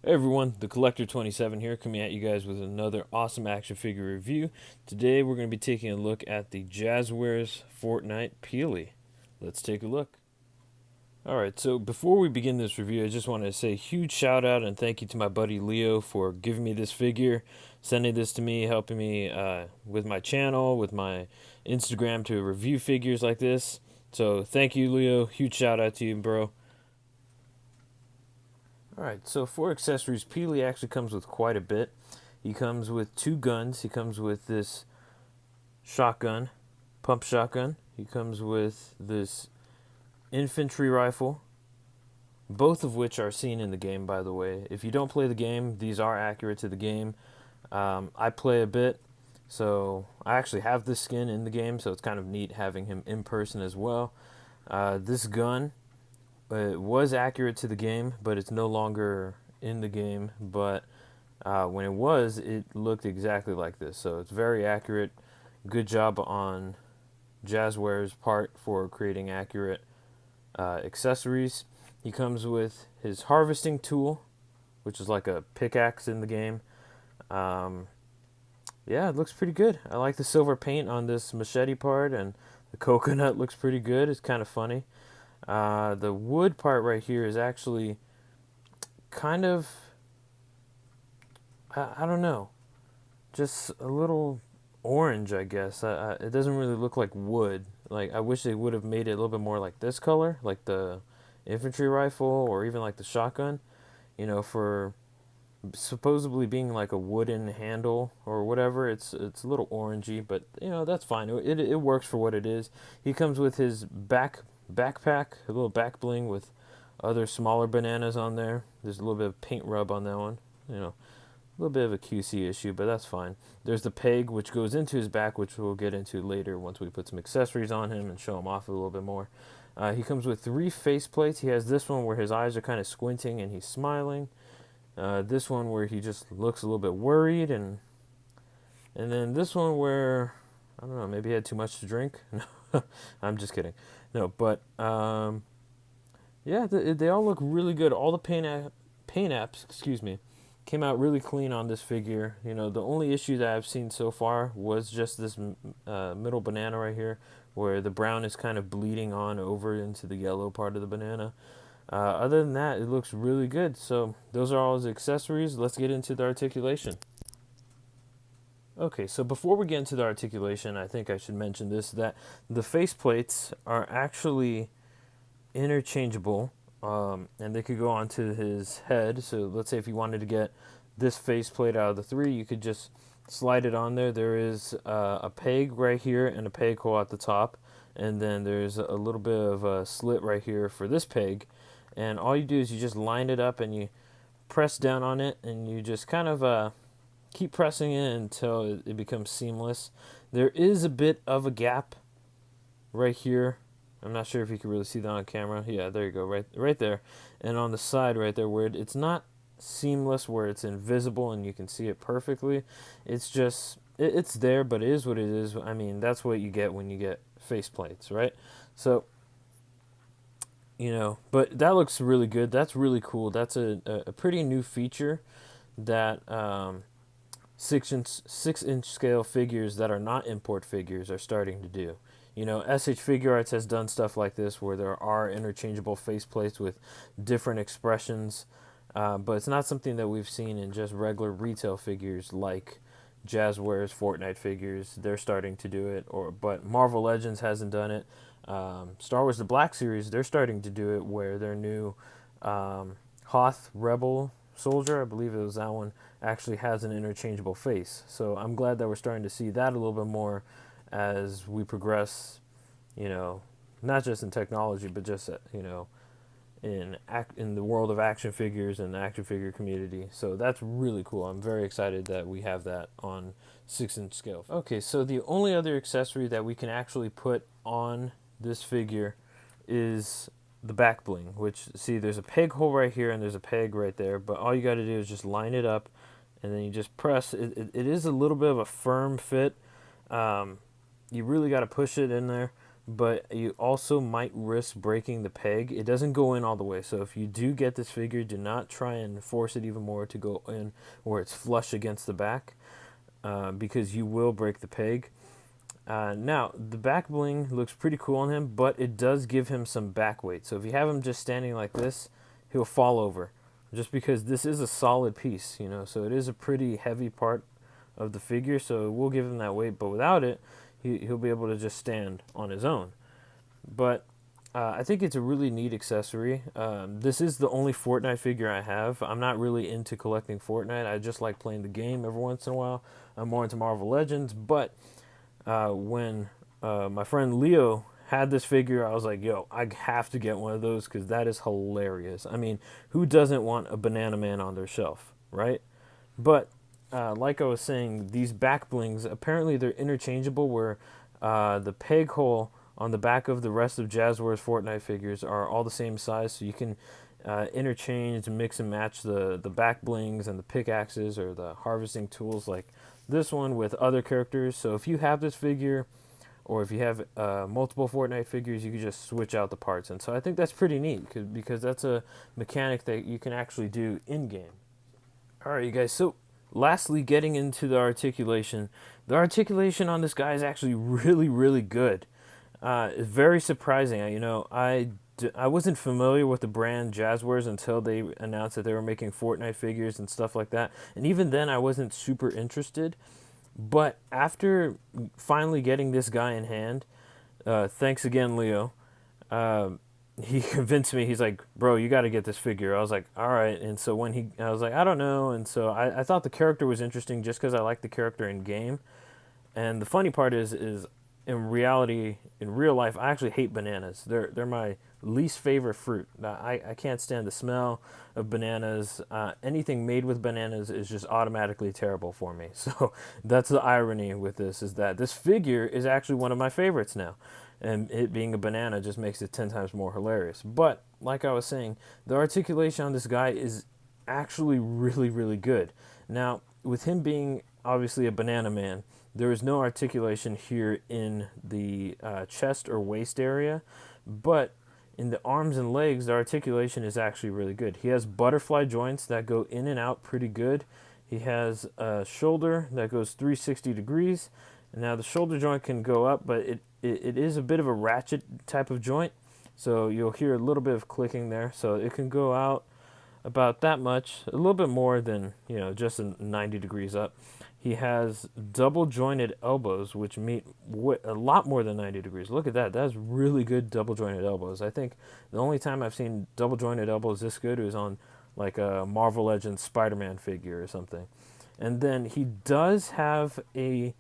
Hey everyone, the Collector 27 here, coming at you guys with another awesome action figure review. Today we're going to be taking a look at the Jazwares Fortnite Peely. Let's take a look. Alright, so before we begin this review, I just wanted to say a huge shout out and thank you to my buddy Leo for giving me this figure, sending this to me, helping me with my channel, with my Instagram to review figures like this. So thank you, Leo. Huge shout out to you, bro. Alright, so for accessories, Peely actually comes with quite a bit. He comes with two guns. He comes with this shotgun, pump shotgun. He comes with this infantry rifle, both of which are seen in the game, by the way. If you don't play the game, these are accurate to the game. I play a bit, so I actually have this skin in the game, so it's kind of neat having him in person as well. This gun, it was accurate to the game, but it's no longer in the game. But when it was, it looked exactly like this. So it's very accurate. Good job on Jazwares' part for creating accurate accessories. He comes with his harvesting tool, which is like a pickaxe in the game. Yeah, it looks pretty good. I like the silver paint on this machete part, and the coconut looks pretty good. It's kind of funny. The wood part right here is actually kind of, I don't know, just a little orange, I guess. It doesn't really look like wood. Like, I wish they would have made it a little bit more like this color, like the infantry rifle or even like the shotgun, for supposedly being like a wooden handle or whatever. It's a little orangey, but that's fine. It works for what it is. He comes with his backpack, a little back bling with other smaller bananas on there. There's a little bit of paint rub on that one. A little bit of a QC issue, but that's fine. There's the peg, which goes into his back, which we'll get into later once we put some accessories on him and show him off a little bit more. He comes with 3 faceplates. He has this one where his eyes are kind of squinting and he's smiling. This one where he just looks a little bit worried, and then this one where, I don't know, maybe he had too much to drink. No, I'm just kidding. No, but yeah, they all look really good. All the paint apps, excuse me, came out really clean on this figure. The only issue that I've seen so far was just this middle banana right here, where the brown is kind of bleeding on over into the yellow part of the banana. Other than that, it looks really good. So those are all his accessories. Let's get into the articulation. Okay, so before we get into the articulation, I think I should mention this, that the faceplates are actually interchangeable, and they could go onto his head. So let's say if you wanted to get this faceplate out of the 3, you could just slide it on there. There is a peg right here and a peg hole at the top, and then there's a little bit of a slit right here for this peg. And all you do is you just line it up and you press down on it, and you just kind of keep pressing it until it becomes seamless. There is a bit of a gap right here. I'm not sure if you can really see that on camera. Yeah, there you go, right there. And on the side right there, where it's not seamless, where it's invisible and you can see it perfectly. It's just, it's there, but it is what it is. I mean, that's what you get when you get faceplates, right? So, but that looks really good. That's really cool. That's a pretty new feature that 6-inch scale figures that are not import figures are starting to do. SH Figure Arts has done stuff like this where there are interchangeable faceplates with different expressions, but it's not something that we've seen in just regular retail figures like Jazwares Fortnite figures. They're starting to do it, but Marvel Legends hasn't done it. Star Wars The Black Series, they're starting to do it where their new Hoth Rebel Soldier, I believe it was that one, actually has an interchangeable face. So I'm glad that we're starting to see that a little bit more as we progress, not just in technology, but just, in the world of action figures and the action figure community. So that's really cool. I'm very excited that we have that on 6-inch scale. Okay, so the only other accessory that we can actually put on this figure is the back bling, which, see, there's a peg hole right here and there's a peg right there, but all you got to do is just line it up and then you just press. It is a little bit of a firm fit. You really got to push it in there, but you also might risk breaking the peg. It doesn't go in all the way, so if you do get this figure, do not try and force it even more to go in where it's flush against the back, because you will break the peg. Now, the back bling looks pretty cool on him, but it does give him some back weight. So if you have him just standing like this, he'll fall over. Just because this is a solid piece, you know, so it is a pretty heavy part of the figure, so it will give him that weight, but without it, he'll be able to just stand on his own. But I think it's a really neat accessory. This is the only Fortnite figure I have. I'm not really into collecting Fortnite. I just like playing the game every once in a while. I'm more into Marvel Legends, but when my friend Leo had this figure, I was like, yo, I have to get one of those because that is hilarious. I mean, who doesn't want a Banana Man on their shelf, right? But like I was saying, these back blings, apparently they're interchangeable where the peg hole on the back of the rest of Jazwares Fortnite figures are all the same size, so you can interchange, mix and match the back blings and the pickaxes or the harvesting tools like this one with other characters. So if you have this figure, or if you have multiple Fortnite figures, you can just switch out the parts. And so I think that's pretty neat because that's a mechanic that you can actually do in-game. All right, you guys. So lastly, getting into the articulation. The articulation on this guy is actually really, really good. It's very surprising. I wasn't familiar with the brand Jazwares until they announced that they were making Fortnite figures and stuff like that. And even then, I wasn't super interested. But after finally getting this guy in hand, thanks again, Leo. Uh, he convinced me. He's like, "Bro, you got to get this figure." I was like, "All right." And so I was like, "I don't know." And so I thought the character was interesting just because I like the character in game. And the funny part is in reality, in real life, I actually hate bananas. They're my least favorite fruit. I can't stand the smell of bananas. Anything made with bananas is just automatically terrible for me. So that's the irony with this, is that this figure is actually one of my favorites now. And it being a banana just makes it 10 times more hilarious. But like I was saying, the articulation on this guy is actually really, really good. Now, with him being obviously a banana man, there is no articulation here in the chest or waist area, but in the arms and legs, the articulation is actually really good. He has butterfly joints that go in and out pretty good. He has a shoulder that goes 360 degrees. And now the shoulder joint can go up, but it is a bit of a ratchet type of joint. So you'll hear a little bit of clicking there. So it can go out about that much, a little bit more than, just 90 degrees up. He has double jointed elbows, which meet a lot more than 90 degrees. Look at that. That's really good double jointed elbows. I think the only time I've seen double jointed elbows this good was on like a Marvel Legends Spider-Man figure or something. And then he does have a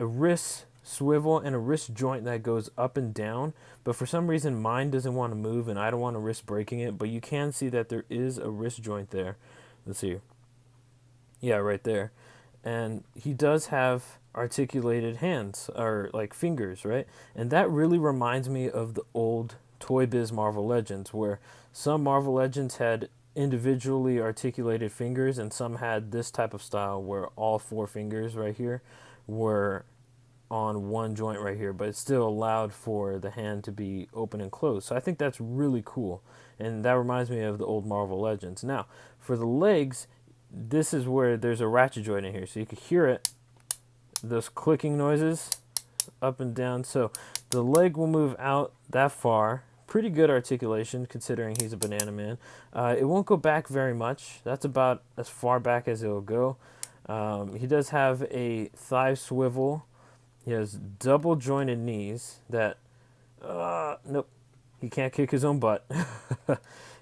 wrist swivel and a wrist joint that goes up and down, but for some reason mine doesn't want to move and I don't want to risk breaking it, but you can see that there is a wrist joint there. Let's see. Yeah, right there. And he does have articulated hands, or like fingers, right? And that really reminds me of the old Toy Biz Marvel Legends, where some Marvel Legends had individually articulated fingers and some had this type of style where all four fingers right here were on one joint right here, but it still allowed for the hand to be open and closed. So I think that's really cool. And that reminds me of the old Marvel Legends. Now, for the legs, this is where there's a ratchet joint in here. So you can hear it, those clicking noises up and down. So the leg will move out that far. Pretty good articulation considering he's a banana man. It won't go back very much. That's about as far back as it'll go. He does have a thigh swivel. He has double jointed knees that, nope, he can't kick his own butt.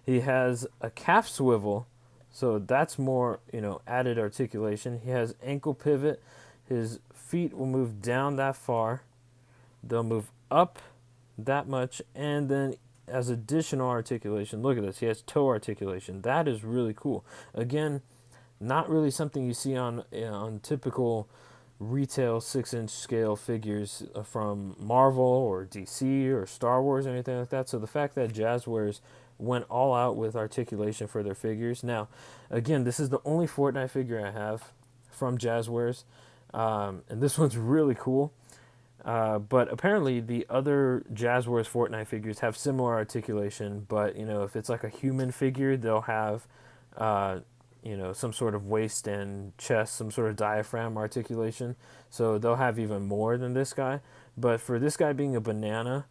He has a calf swivel, so that's more, added articulation. He has ankle pivot. His feet will move down that far. They'll move up that much, and then as additional articulation, look at this. He has toe articulation. That is really cool. Again, not really something you see on typical retail 6-inch scale figures from Marvel or DC or Star Wars or anything like that. So the fact that Jazwares went all out with articulation for their figures. Now, again, this is the only Fortnite figure I have from Jazwares, and this one's really cool. But apparently the other Jazwares Fortnite figures have similar articulation, but if it's like a human figure, they'll have uh, some sort of waist and chest, some sort of diaphragm articulation. So they'll have even more than this guy. But for this guy being a banana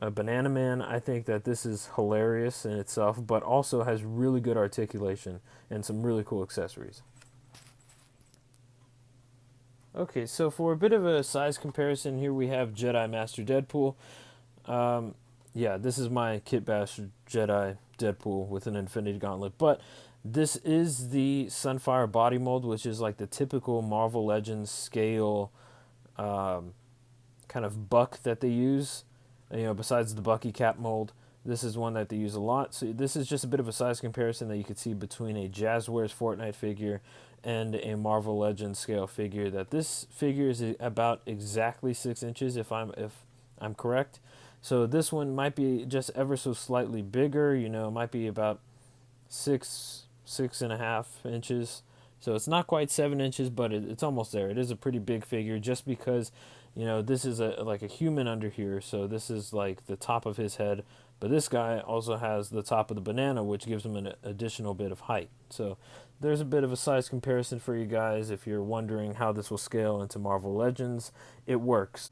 man, I think that this is hilarious in itself, but also has really good articulation and some really cool accessories. Okay, so for a bit of a size comparison, here we have Jedi Master Deadpool. Um, yeah, this is my Kit Bash Jedi Deadpool with an Infinity Gauntlet, but this is the Sunfire body mold, which is like the typical Marvel Legends scale um, kind of buck that they use. Besides the Bucky cap mold, this is one that they use a lot. So this is just a bit of a size comparison that you could see between a Jazwares Fortnite figure and a Marvel Legends scale figure. That this figure is about exactly 6 inches, if I'm correct. So this one might be just ever so slightly bigger. It might be about 6.5 inches. So it's not quite 7 inches, but it's almost there. It is a pretty big figure, just because this is like a human under here. So this is like the top of his head, but this guy also has the top of the banana, which gives him an additional bit of height. So there's a bit of a size comparison for you guys if you're wondering how this will scale into Marvel Legends. It works.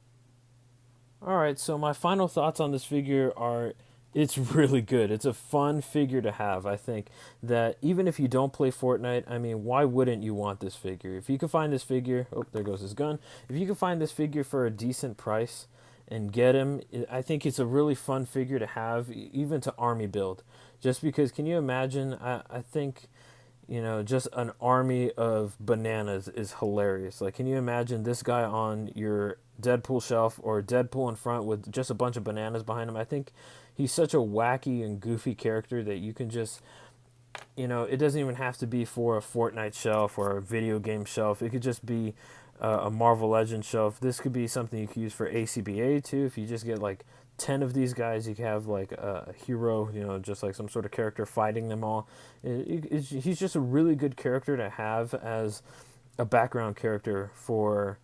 All right, so my final thoughts on this figure are it's really good. It's a fun figure to have. I think that even if you don't play Fortnite, I mean, why wouldn't you want this figure? If you can find this figure, oh, there goes his gun. If you can find this figure for a decent price and get him, I think it's a really fun figure to have, even to army build. Just because, can you imagine? I think just an army of bananas is hilarious. Like, can you imagine this guy on your Deadpool shelf, or Deadpool in front with just a bunch of bananas behind him? I think he's such a wacky and goofy character that you can just, it doesn't even have to be for a Fortnite shelf or a video game shelf. It could just be a Marvel Legends shelf. This could be something you could use for ACBA too. If you just get like 10 of these guys, you can have like a hero, just like some sort of character fighting them all. He's just a really good character to have as a background character for,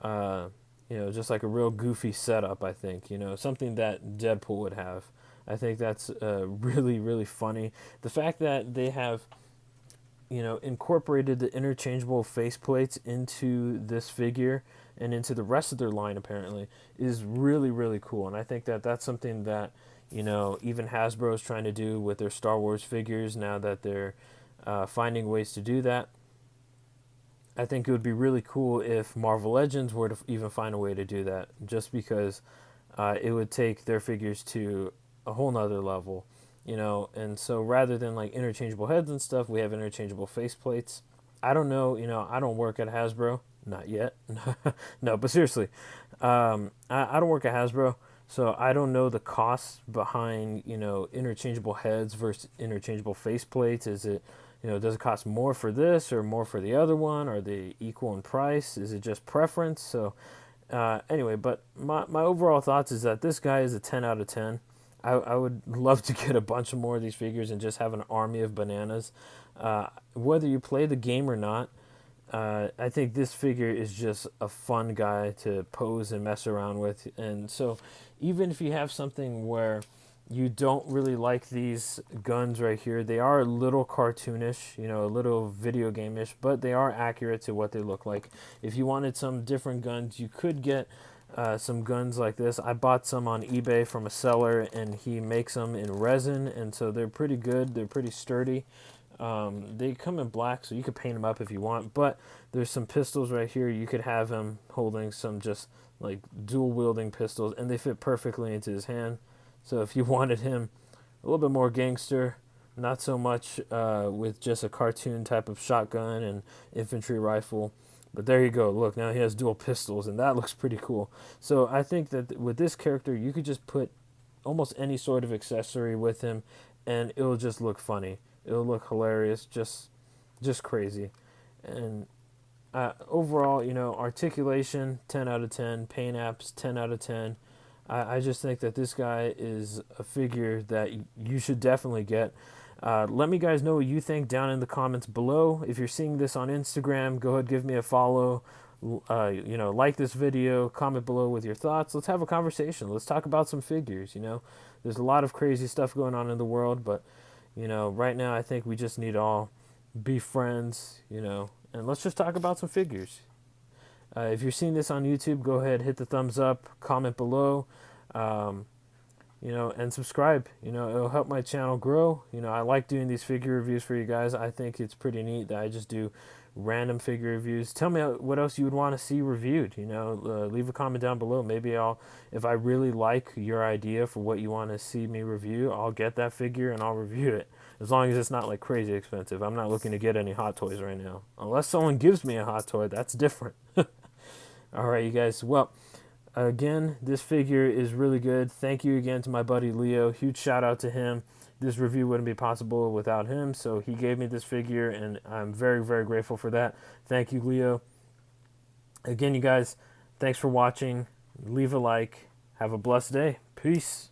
just like a real goofy setup, I think, something that Deadpool would have. I think that's really, really funny. The fact that they have, incorporated the interchangeable faceplates into this figure and into the rest of their line apparently is really, really cool. And I think that that's something that, even Hasbro is trying to do with their Star Wars figures now that they're finding ways to do that. I think it would be really cool if Marvel Legends were to even find a way to do that, just because it would take their figures to a whole nother level, and so rather than like interchangeable heads and stuff, we have interchangeable faceplates. I don't know, I don't work at Hasbro, not yet. No, but seriously, I don't work at Hasbro, so I don't know the costs behind, interchangeable heads versus interchangeable faceplates. Is it, does it cost more for this or more for the other one? Are they equal in price? Is it just preference? So anyway, but my overall thoughts is that this guy is a 10 out of 10. I would love to get a bunch of more of these figures and just have an army of bananas. Whether you play the game or not, I think this figure is just a fun guy to pose and mess around with. And so even if you have something where you don't really like these guns right here, they are a little cartoonish, a little video game-ish, but they are accurate to what they look like. If you wanted some different guns, you could get some guns like this. I bought some on eBay from a seller, and he makes them in resin, and so they're pretty good. They're pretty sturdy. They come in black, so you could paint them up if you want, but there's some pistols right here. You could have him holding some just like dual wielding pistols, and they fit perfectly into his hand. So if you wanted him a little bit more gangster, not so much with just a cartoon type of shotgun and infantry rifle, but there you go. Look, now he has dual pistols, and that looks pretty cool. So I think that with this character, you could just put almost any sort of accessory with him, and it'll just look funny. It'll look hilarious, just crazy. And overall, articulation, 10 out of 10. Paint apps, 10 out of 10. I just think that this guy is a figure that you should definitely get. Let me guys know what you think down in the comments below. If you're seeing this on Instagram, go ahead, give me a follow. like this video, comment below with your thoughts. Let's have a conversation. Let's talk about some figures. There's a lot of crazy stuff going on in the world, but right now I think we just need to all be friends, and let's just talk about some figures. If you're seeing this on YouTube, go ahead, hit the thumbs up, comment below, um, and subscribe. It'll help my channel grow. I like doing these figure reviews for you guys. I think it's pretty neat that I just do random figure reviews. Tell me what else you would want to see reviewed. Leave a comment down below. Maybe if I really like your idea for what you want to see me review, I'll get that figure and I'll review it. As long as it's not like crazy expensive. I'm not looking to get any Hot Toys right now. Unless someone gives me a Hot Toy, that's different. All right, you guys. Well, again, this figure is really good. Thank you again to my buddy Leo. Huge shout out to him. This review wouldn't be possible without him, so he gave me this figure, and I'm very, very grateful for that. Thank you, Leo. Again, you guys, thanks for watching. Leave a like. Have a blessed day. Peace.